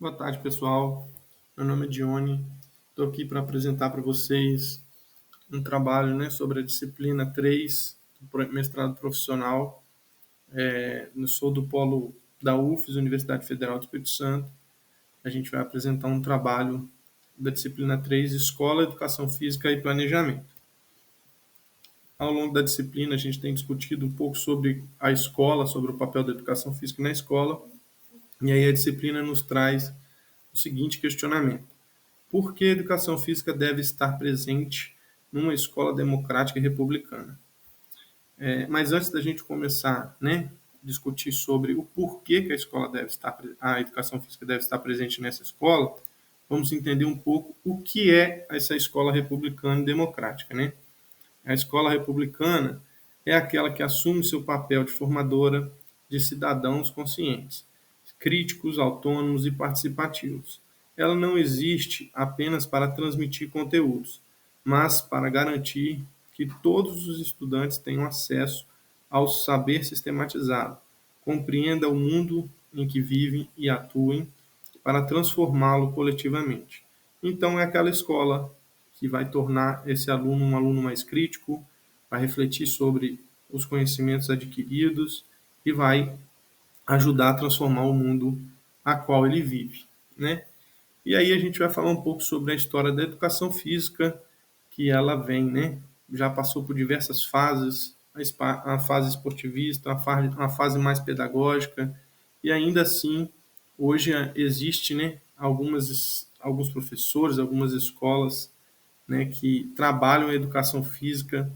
Boa tarde, pessoal. Meu nome é Dione. Estou aqui para apresentar para vocês um trabalho, sobre a disciplina 3 do mestrado profissional. Eu sou do polo da UFES, Universidade Federal do Espírito Santo. A gente vai apresentar um trabalho da disciplina 3, Escola, Educação Física e Planejamento. Ao longo da disciplina, a gente tem discutido um pouco sobre a escola, sobre o papel da educação física na escola. E aí a disciplina nos traz o seguinte questionamento: por que a educação física deve estar presente numa escola democrática e republicana? Mas antes da gente começar, discutir sobre o porquê que a educação física deve estar presente nessa escola, vamos entender um pouco o que é essa escola republicana e democrática, A escola republicana é aquela que assume seu papel de formadora de cidadãos conscientes, críticos, autônomos e participativos. Ela não existe apenas para transmitir conteúdos, mas para garantir que todos os estudantes tenham acesso ao saber sistematizado, compreendam o mundo em que vivem e atuem para transformá-lo coletivamente. Então, é aquela escola que vai tornar esse aluno um aluno mais crítico, vai refletir sobre os conhecimentos adquiridos e vai ajudar a transformar o mundo a qual ele vive, E aí a gente vai falar um pouco sobre a história da educação física, que ela vem, Já passou por diversas fases, a fase esportivista, a fase mais pedagógica, e ainda assim, hoje existe, alguns professores, algumas escolas, que trabalham a educação física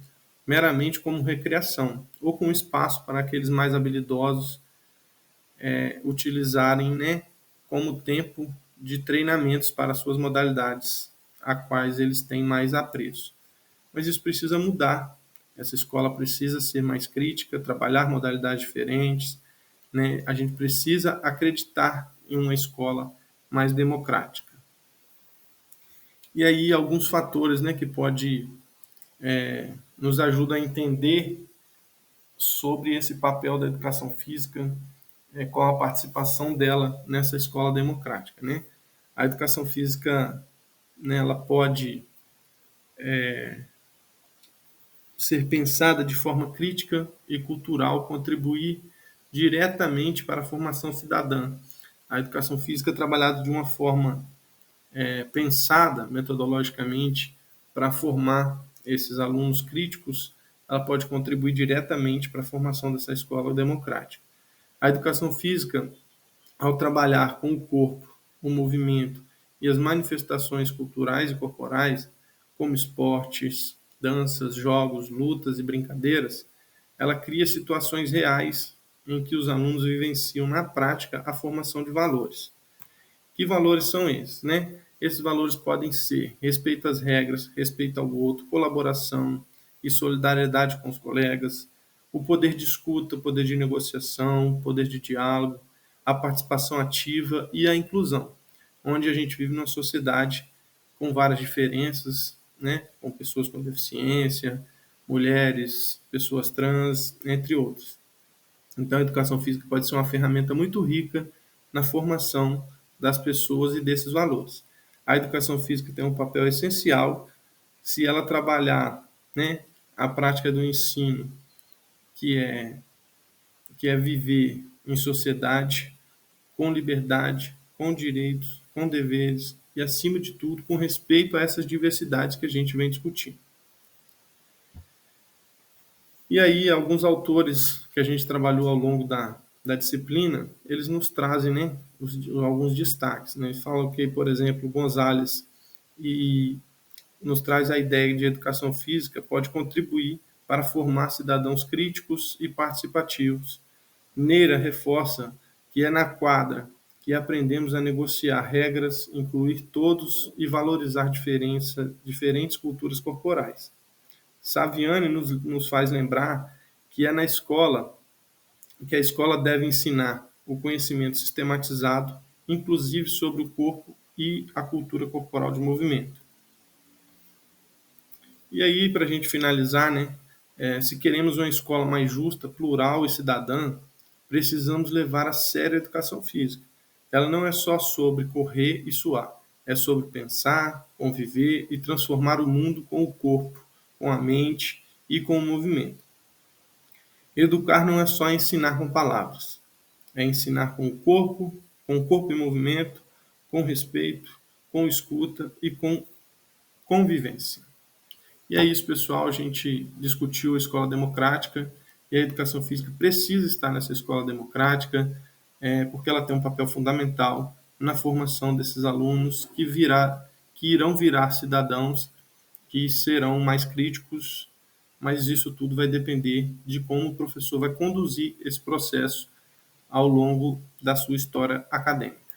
meramente como recreação, ou como espaço para aqueles mais habilidosos utilizarem, como tempo de treinamentos para suas modalidades, a quais eles têm mais apreço. Mas isso precisa mudar. Essa escola precisa ser mais crítica, trabalhar modalidades diferentes, A gente precisa acreditar em uma escola mais democrática. E aí alguns fatores, que pode nos ajudar a entender sobre esse papel da educação física, qual a participação dela nessa escola democrática, A educação física, ela pode ser pensada de forma crítica e cultural, contribuir diretamente para a formação cidadã. A educação física é trabalhada de uma forma pensada metodologicamente para formar esses alunos críticos, ela pode contribuir diretamente para a formação dessa escola democrática. A educação física, ao trabalhar com o corpo, o movimento e as manifestações culturais e corporais, como esportes, danças, jogos, lutas e brincadeiras, ela cria situações reais em que os alunos vivenciam na prática a formação de valores. Que valores são esses, Esses valores podem ser respeito às regras, respeito ao outro, colaboração e solidariedade com os colegas, o poder de escuta, o poder de negociação, o poder de diálogo, a participação ativa e a inclusão, onde a gente vive numa sociedade com várias diferenças, Com pessoas com deficiência, mulheres, pessoas trans, entre outros. Então, a educação física pode ser uma ferramenta muito rica na formação das pessoas e desses valores. A educação física tem um papel essencial se ela trabalhar, a prática do ensino, que é viver em sociedade com liberdade, com direitos, com deveres e, acima de tudo, com respeito a essas diversidades que a gente vem discutindo. E aí, alguns autores que a gente trabalhou ao longo da disciplina, eles nos trazem, alguns destaques. Eles falam que, por exemplo, Gonzalez e nos traz a ideia de educação física pode contribuir para formar cidadãos críticos e participativos. Neira reforça que é na quadra que aprendemos a negociar regras, incluir todos e valorizar diferentes culturas corporais. Saviani nos faz lembrar que é na escola que a escola deve ensinar o conhecimento sistematizado, inclusive sobre o corpo e a cultura corporal de movimento. E aí, para a gente finalizar, se queremos uma escola mais justa, plural e cidadã, precisamos levar a sério a educação física. ela não é só sobre correr e suar, é sobre pensar, conviver e transformar o mundo com o corpo, com a mente e com o movimento. Educar não é só ensinar com palavras, é ensinar com o corpo em movimento, com respeito, com escuta e com convivência. E é isso, pessoal. A gente discutiu a escola democrática e a educação física precisa estar nessa escola democrática, porque ela tem um papel fundamental na formação desses alunos que irão virar cidadãos que serão mais críticos, mas isso tudo vai depender de como o professor vai conduzir esse processo ao longo da sua história acadêmica.